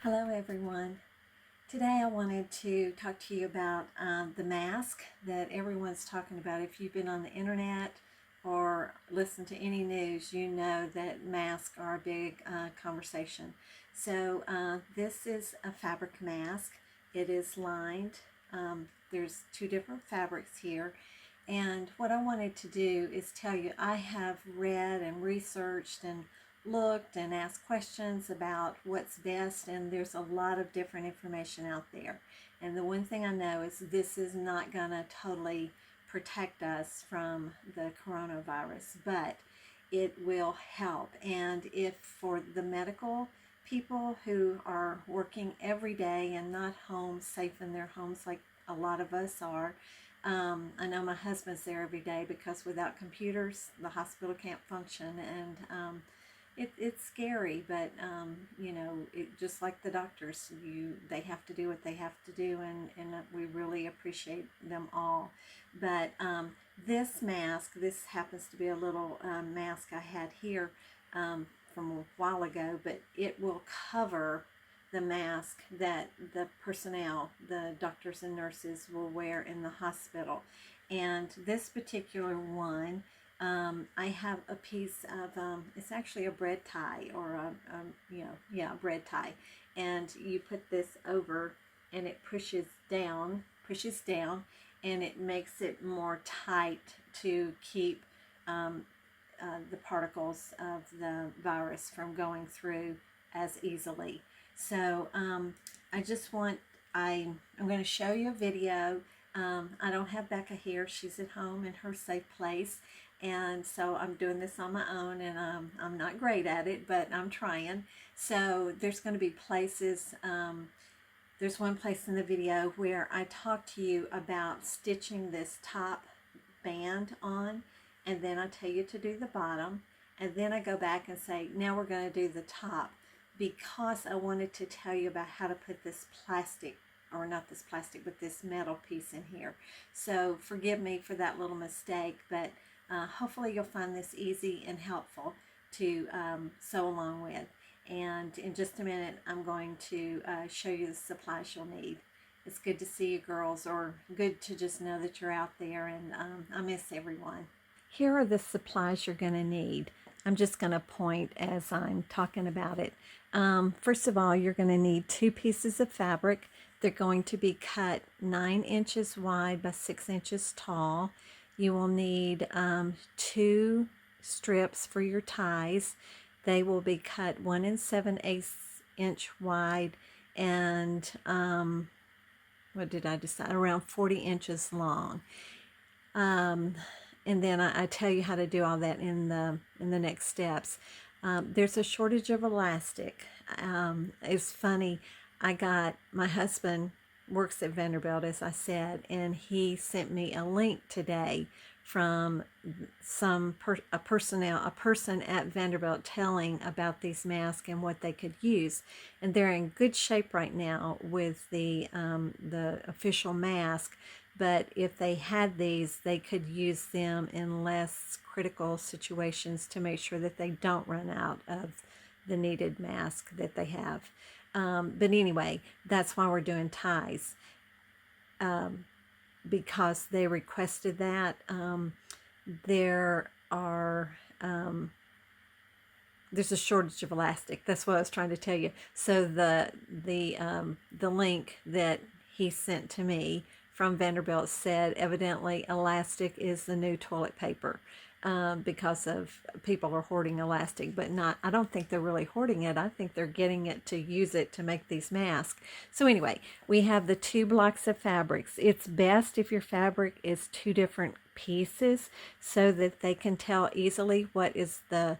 Hello everyone. Today I wanted to talk to you about the mask that everyone's talking about. If you've been on the internet or listened to any news, you know that masks are a big conversation. So this is a fabric mask. It is lined. There's two different fabrics here. And what I wanted to do is tell you, I have read and researched and looked and asked questions about what's best, and there's a lot of different information out there. And the one thing I know is this is not going to totally protect us from the coronavirus, but it will help. And if for the medical people who are working every day and not home, safe in their homes like a lot of us are, I know my husband's there every day because without computers, the hospital can't function, and it's scary, but just like the doctors, they have to do what they have to do, and we really appreciate them all. But this mask, this happens to be a little mask I had here from a while ago, but it will cover the mask that the personnel, the doctors and nurses, will wear in the hospital. And this particular one, I have a piece of, it's actually a bread tie, or a bread tie. And you put this over and it pushes down, and it makes it more tight to keep the particles of the virus from going through as easily. So I just want, I'm going to show you a video. I don't have Becca here. She's at home in her safe place. And so I'm doing this on my own, and I'm not great at it, but I'm trying. So there's going to be places, there's one place in the video where I talk to you about stitching this top band on, and then I tell you to do the bottom, and then I go back and say, now we're going to do the top, because I wanted to tell you about how to put this plastic, or not this plastic, but this metal piece in here. So forgive me for that little mistake, but hopefully you'll find this easy and helpful to sew along with. And in just a minute, I'm going to show you the supplies you'll need. It's good to see you girls, or good to just know that you're out there, and I miss everyone. Here are the supplies you're going to need. I'm just going to point as I'm talking about it. First of all, you're going to need 2 pieces of fabric. They're going to be cut 9 inches wide by 6 inches tall. You will need 2 strips for your ties. They will be cut 1 7/8 inch wide, and what did I decide? Around 40 inches long. And then I tell you how to do all that in the next steps. There's a shortage of elastic. It's funny. My husband works at Vanderbilt, as I said, and he sent me a link today from a person at Vanderbilt telling about these masks and what they could use. And they're in good shape right now with the official mask. But if they had these, they could use them in less critical situations to make sure that they don't run out of the needed mask that they have. But anyway, that's why we're doing ties, because they requested that. There's a shortage of elastic. That's what I was trying to tell you. So the link that he sent to me from Vanderbilt said evidently elastic is the new toilet paper, because of people are hoarding elastic, but I don't think they're really hoarding it. I think they're getting it to use it to make these masks. So anyway, we have the 2 blocks of fabrics. It's best if your fabric is 2 different pieces so that they can tell easily what is the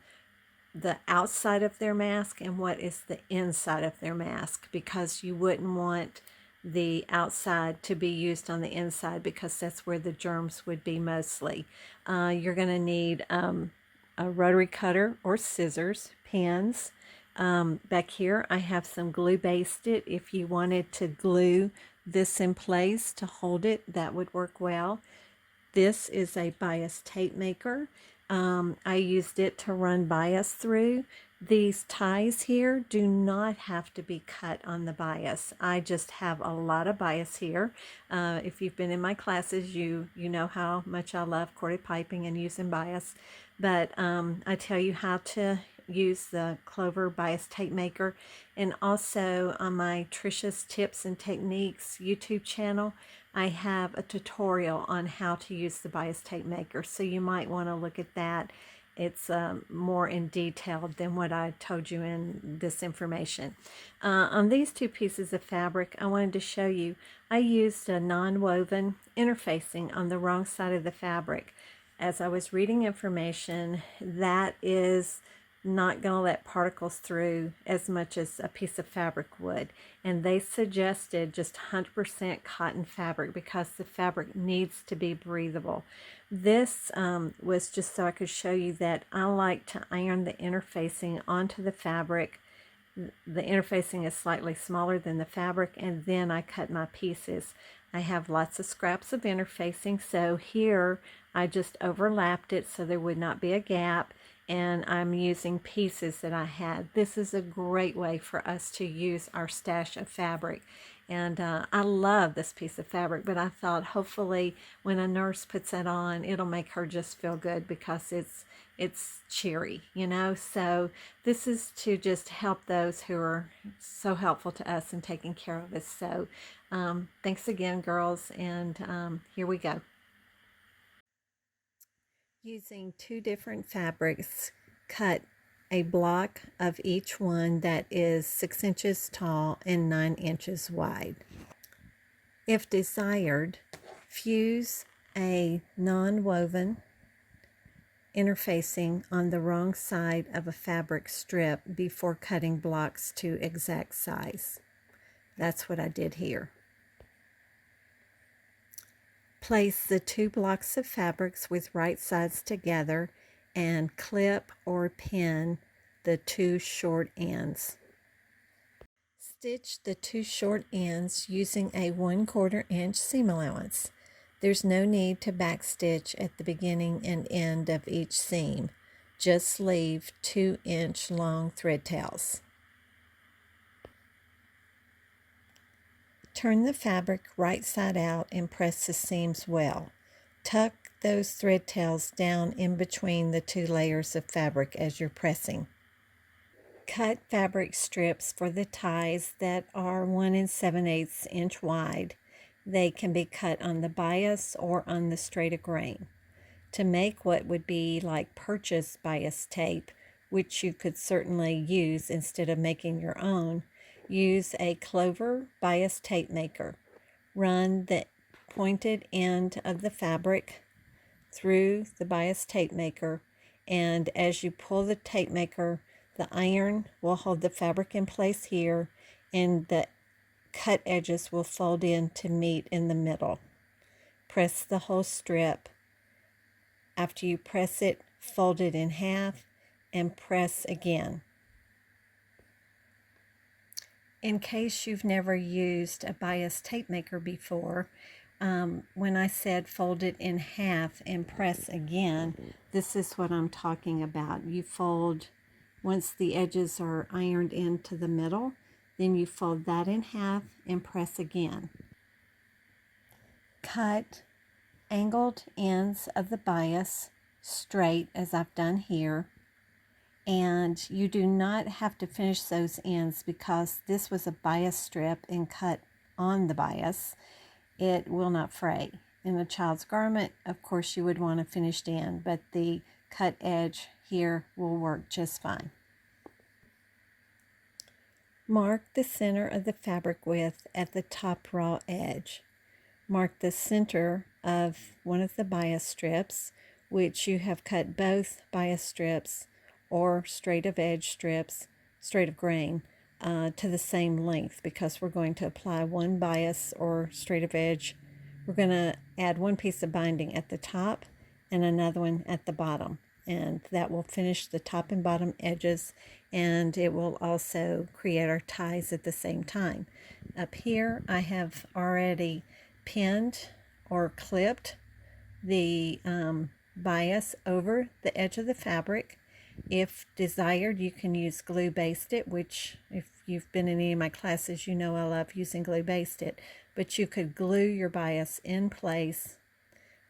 outside of their mask and what is the inside of their mask, because you wouldn't want the outside to be used on the inside, because that's where the germs would be mostly. You're going to need a rotary cutter or scissors, pins. Back here I have some glue basted. If you wanted to glue this in place to hold it, that would work well. This is a bias tape maker. I used it to run bias through These ties here do not have to be cut on the bias. I just have a lot of bias here. If you've been in my classes, you know how much I love corded piping and using bias. But I tell you how to use the Clover bias tape maker, and also on my Trisha's Tips and Techniques YouTube channel, I have a tutorial on how to use the bias tape maker, so you might want to look at that. It's more in detail than what I told you in this information. On these two pieces of fabric, I wanted to show you, I used a non-woven interfacing on the wrong side of the fabric. As I was reading information, that is not going to let particles through as much as a piece of fabric would. And they suggested just 100% cotton fabric because the fabric needs to be breathable. This was just so I could show you that I like to iron the interfacing onto the fabric. The interfacing is slightly smaller than the fabric, and then I cut my pieces. I have lots of scraps of interfacing, so here I just overlapped it so there would not be a gap, and I'm using pieces that I had. This is a great way for us to use our stash of fabric. And I love this piece of fabric, but I thought hopefully when a nurse puts it on, it'll make her just feel good because it's cheery, you know. So this is to just help those who are so helpful to us in taking care of us. So thanks again, girls, and here we go. Using two different fabrics, cut a block of each one that is 6 inches tall and 9 inches wide. If desired, fuse a non-woven interfacing on the wrong side of a fabric strip before cutting blocks to exact size. That's what I did here. Place the two blocks of fabrics with right sides together and clip or pin the two short ends. Stitch the two short ends using a 1/4 inch seam allowance. There's no need to backstitch at the beginning and end of each seam. Just leave 2-inch long thread tails. Turn the fabric right side out and press the seams well. Tuck those thread tails down in between the two layers of fabric as you're pressing. Cut fabric strips for the ties that are 1 7/8 inch wide. They can be cut on the bias or on the straight of grain. To make what would be like purchase bias tape, which you could certainly use instead of making your own, use a Clover bias tape maker. Run the pointed end of the fabric through the bias tape maker, and as you pull the tape maker, the iron will hold the fabric in place here, and the cut edges will fold in to meet in the middle. Press the whole strip. After you press it, fold it in half and press again. In case you've never used a bias tape maker before, when I said fold it in half and press again, this is what I'm talking about. You fold, once the edges are ironed into the middle, then you fold that in half and press again. Cut angled ends of the bias straight as I've done here. And you do not have to finish those ends because this was a bias strip and cut on the bias. It will not fray. In a child's garment, of course, you would want a finished end, but the cut edge here will work just fine. Mark the center of the fabric width at the top raw edge. Mark the center of one of the bias strips, which you have cut both bias strips or straight of edge strips, straight of grain, to the same length, because we're going to apply one bias or straight of edge. We're going to add one piece of binding at the top and another one at the bottom, and that will finish the top and bottom edges, and it will also create our ties at the same time. Up here I have already pinned or clipped the bias over the edge of the fabric, If desired, you can use glue based it, which if you've been in any of my classes, you know I love using glue based it. But you could glue your bias in place.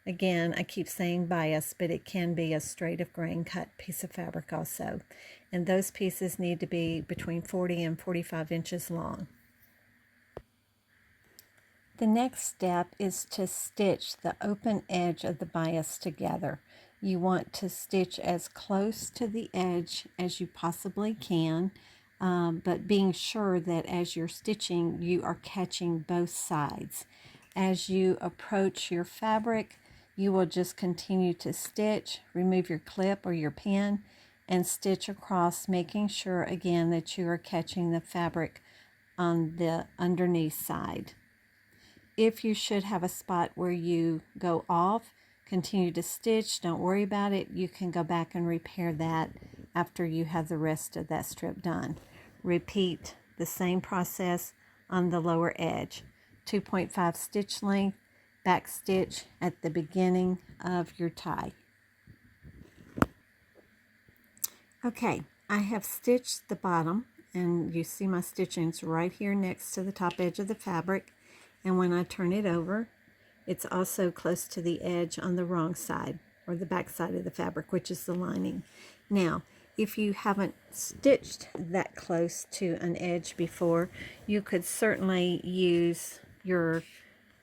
Again, I keep saying bias, but it can be a straight of grain cut piece of fabric also. And those pieces need to be between 40 and 45 inches long. The next step is to stitch the open edge of the bias together. You want to stitch as close to the edge as you possibly can, but being sure that as you're stitching, you are catching both sides. As you approach your fabric, you will just continue to stitch, remove your clip or your pin, and stitch across, making sure again that you are catching the fabric on the underneath side. If you should have a spot where you go off, continue to stitch. Don't worry about it. You can go back and repair that after you have the rest of that strip done. Repeat the same process on the lower edge. 2.5 stitch length, back stitch at the beginning of your tie. Okay, I have stitched the bottom, and you see my stitchings right here next to the top edge of the fabric. And when I turn it over, it's also close to the edge on the wrong side, or the back side of the fabric, which is the lining. Now, if you haven't stitched that close to an edge before, you could certainly use your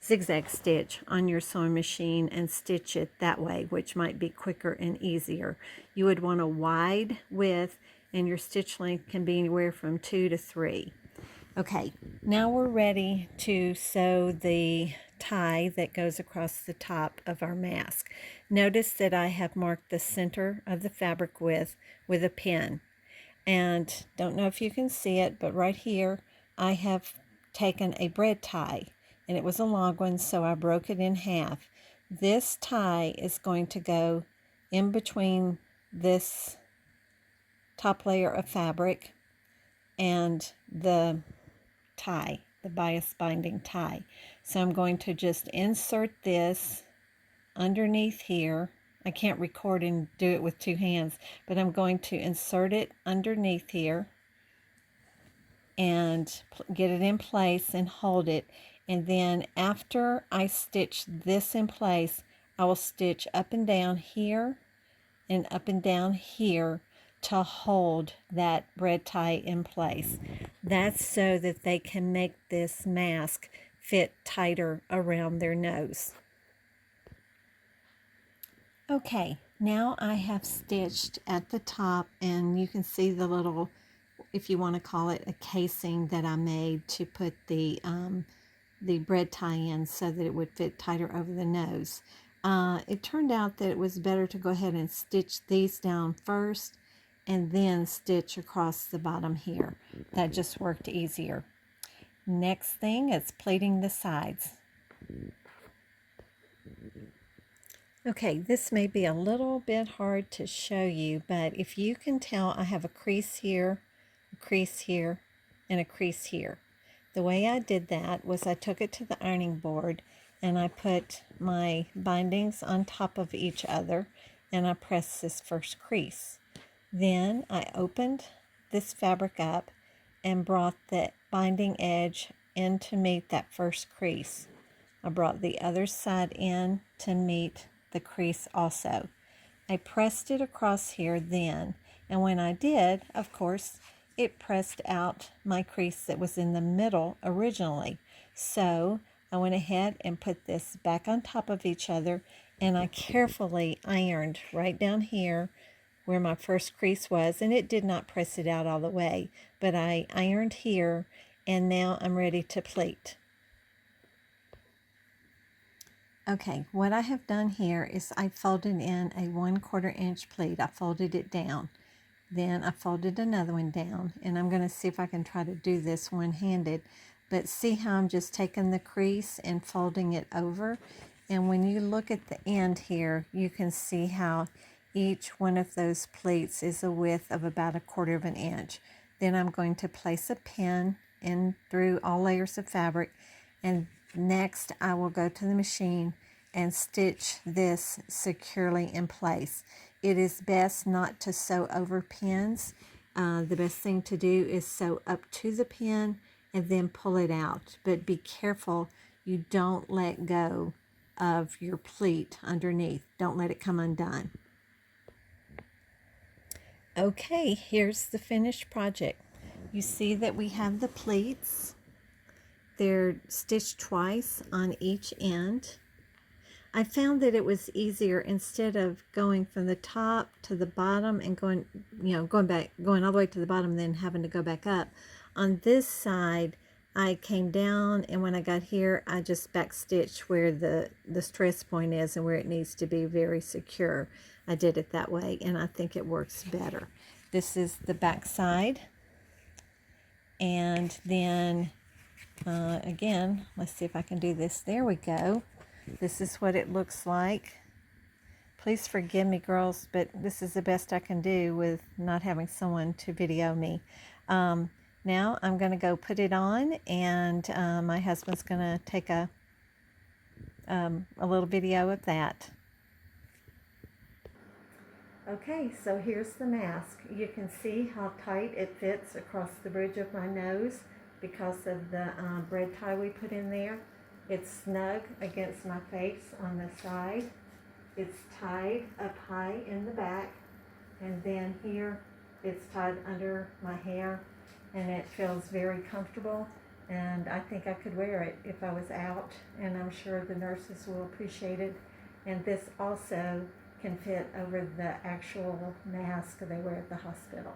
zigzag stitch on your sewing machine and stitch it that way, which might be quicker and easier. You would want a wide width, and your stitch length can be anywhere from 2 to 3. Okay, now we're ready to sew the tie that goes across the top of our mask. Notice that I have marked the center of the fabric with a pin. And don't know if you can see it, but right here I have taken a bread tie, and it was a long one, so I broke it in half. This tie is going to go in between this top layer of fabric and the tie, the bias binding tie. So I'm going to just insert this underneath here. I can't record and do it with two hands, but I'm going to insert it underneath here and get it in place and hold it. And then after I stitch this in place, I will stitch up and down here and up and down here to hold that bread tie in place. That's so that they can make this mask fit tighter around their nose. Okay, now I have stitched at the top, and you can see the little, if you want to call it a casing that I made to put the bread tie in so that it would fit tighter over the nose. It turned out that it was better to go ahead and stitch these down first and then stitch across the bottom here. That just worked easier. Next thing is pleating the sides. Okay, this may be a little bit hard to show you, but if you can tell, I have a crease here, a crease here, and a crease here. The way I did that was I took it to the ironing board and I put my bindings on top of each other and I pressed this first crease. Then I opened this fabric up and brought the binding edge in to meet that first crease. I brought the other side in to meet the crease also. I pressed it across here then, and when I did, of course, it pressed out my crease that was in the middle originally. So I went ahead and put this back on top of each other, and I carefully ironed right down here where my first crease was, and it did not press it out all the way, but I ironed here, and now I'm ready to pleat. Okay, what I have done here is I folded in a 1/4 inch pleat. I folded it down. Then I folded another one down, and I'm going to see if I can try to do this one-handed. But see how I'm just taking the crease and folding it over? And when you look at the end here, you can see how each one of those pleats is a width of about 1/4 inch. Then I'm going to place a pin in through all layers of fabric, and next I will go to the machine and stitch this securely in place. It is best not to sew over pins. The best thing to do is sew up to the pin and then pull it out. But be careful you don't let go of your pleat underneath. Don't let it come undone. Okay, here's the finished project. You see that we have the pleats. They're stitched twice on each end. I found that it was easier, instead of going from the top to the bottom and going all the way to the bottom and then having to go back up. On this side, I came down, and when I got here, I just backstitched where the stress point is and where it needs to be very secure. I did it that way, and I think it works better. This is the back side. And then, again, let's see if I can do this. There we go. This is what it looks like. Please forgive me, girls, but this is the best I can do with not having someone to video me. Now I'm going to go put it on, and my husband's going to take a little video of that. Okay, so here's the mask. You can see how tight it fits across the bridge of my nose because of the bread tie we put in there. It's snug against my face on the side. It's tied up high in the back, and then here it's tied under my hair, and it feels very comfortable, and I think I could wear it if I was out, and I'm sure the nurses will appreciate it. And this also can fit over the actual mask they wear at the hospital.